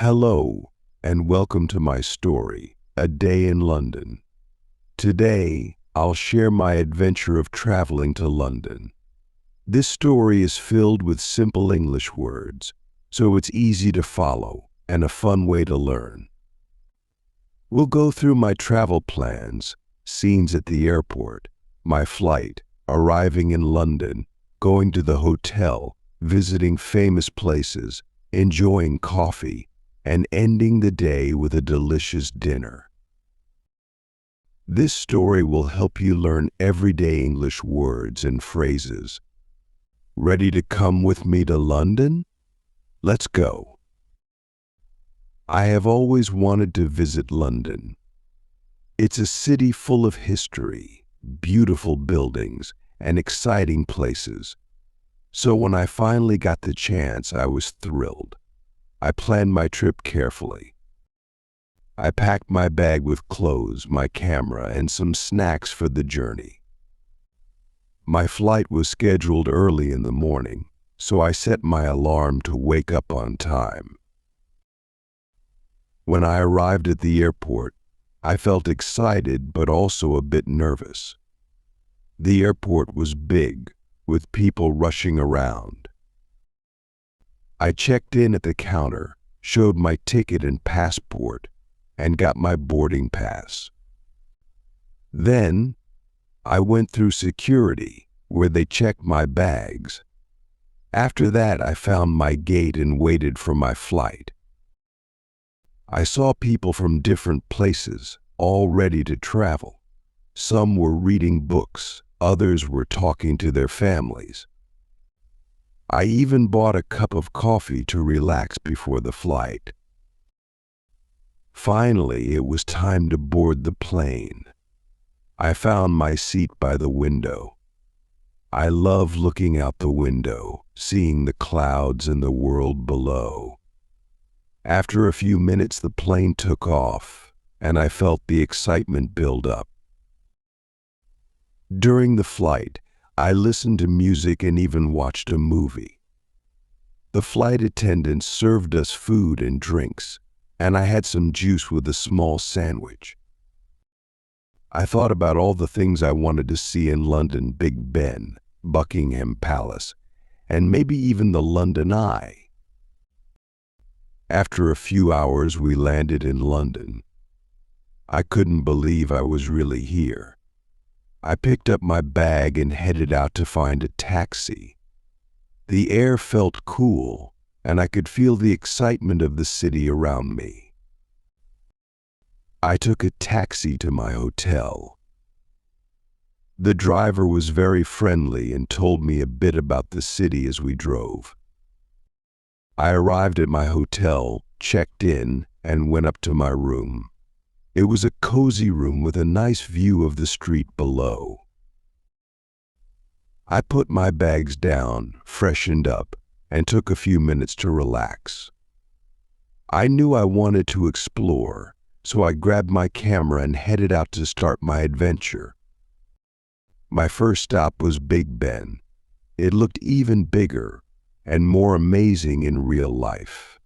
Hello, and welcome to my story, A Day in London. Today, I'll share my adventure of traveling to London. This story is filled with simple English words, so it's easy to follow and a fun way to learn. We'll go through my travel plans, scenes at the airport, my flight, arriving in London, going to the hotel, visiting famous places, enjoying coffee, and ending the day with a delicious dinner. This story will help you learn everyday English words and phrases. Ready to come with me to London? Let's go. I have always wanted to visit London. It's a city full of history, beautiful buildings, and exciting places. So when I finally got the chance, I was thrilled. I planned my trip carefully. I packed my bag with clothes, my camera, and some snacks for the journey. My flight was scheduled early in the morning, so I set my alarm to wake up on time. When I arrived at the airport, I felt excited but also a bit nervous. The airport was big, with people rushing around. I checked in at the counter, showed my ticket and passport, and got my boarding pass. Then, I went through security, where they checked my bags. After that, I found my gate and waited for my flight. I saw people from different places, all ready to travel. Some were reading books, others were talking to their families. I even bought a cup of coffee to relax before the flight. Finally, it was time to board the plane. I found my seat by the window. I love looking out the window, seeing the clouds and the world below. After a few minutes, the plane took off, and I felt the excitement build up. During the flight, I listened to music and even watched a movie. The flight attendants served us food and drinks, and I had some juice with a small sandwich. I thought about all the things I wanted to see in London: Big Ben, Buckingham Palace, and maybe even the London Eye. After a few hours, we landed in London. I couldn't believe I was really here. I picked up my bag and headed out to find a taxi. The air felt cool, and I could feel the excitement of the city around me. I took a taxi to my hotel. The driver was very friendly and told me a bit about the city as we drove. I arrived at my hotel, checked in, and went up to my room. It was a cozy room with a nice view of the street below. I put my bags down, freshened up, and took a few minutes to relax. I knew I wanted to explore, so I grabbed my camera and headed out to start my adventure. My first stop was Big Ben. It looked even bigger and more amazing in real life.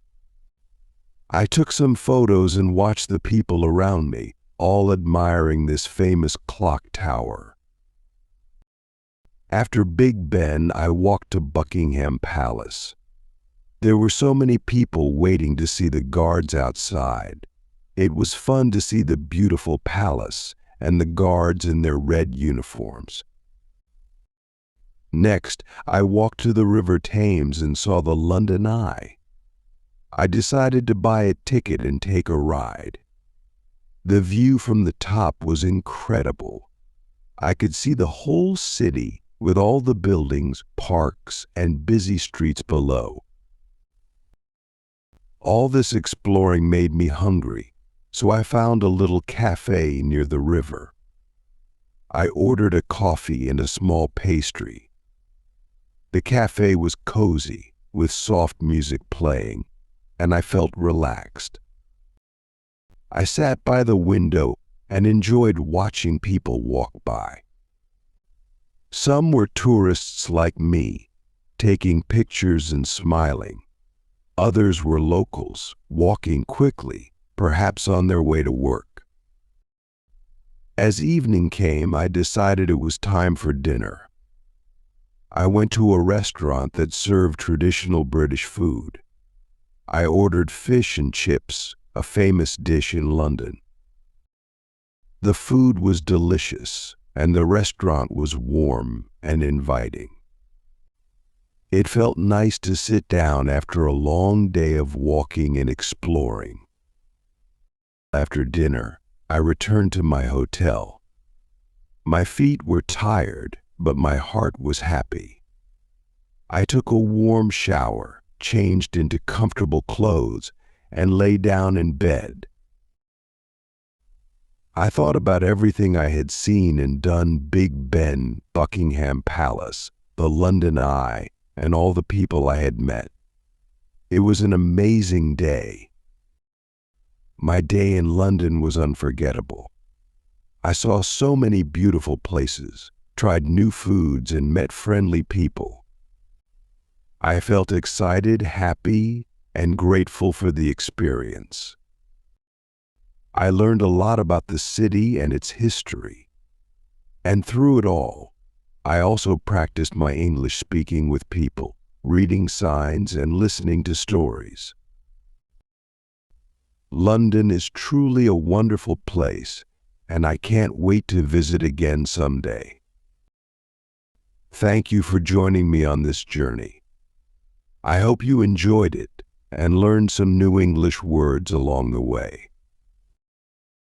I took some photos and watched the people around me, all admiring this famous clock tower. After Big Ben, I walked to Buckingham Palace. There were so many people waiting to see the guards outside. It was fun to see the beautiful palace and the guards in their red uniforms. Next, I walked to the River Thames and saw the London Eye. I decided to buy a ticket and take a ride. The view from the top was incredible. I could see the whole city with all the buildings, parks, and busy streets below. All this exploring made me hungry, so I found a little cafe near the river. I ordered a coffee and a small pastry. The cafe was cozy, with soft music playing, and I felt relaxed. I sat by the window and enjoyed watching people walk by. Some were tourists like me, taking pictures and smiling. Others were locals, walking quickly, perhaps on their way to work. As evening came, I decided it was time for dinner. I went to a restaurant that served traditional British food. I ordered fish and chips, a famous dish in London. The food was delicious, and the restaurant was warm and inviting. It felt nice to sit down after a long day of walking and exploring. After dinner, I returned to my hotel. My feet were tired, but my heart was happy. I took a warm shower, changed into comfortable clothes, and lay down in bed. I thought about everything I had seen and done: Big Ben, Buckingham Palace, the London Eye, and all the people I had met. It was an amazing day. My day in London was unforgettable. I saw so many beautiful places, tried new foods, and met friendly people. I felt excited, happy, and grateful for the experience. I learned a lot about the city and its history. And through it all, I also practiced my English speaking with people, reading signs, and listening to stories. London is truly a wonderful place, and I can't wait to visit again someday. Thank you for joining me on this journey. I hope you enjoyed it and learned some new English words along the way.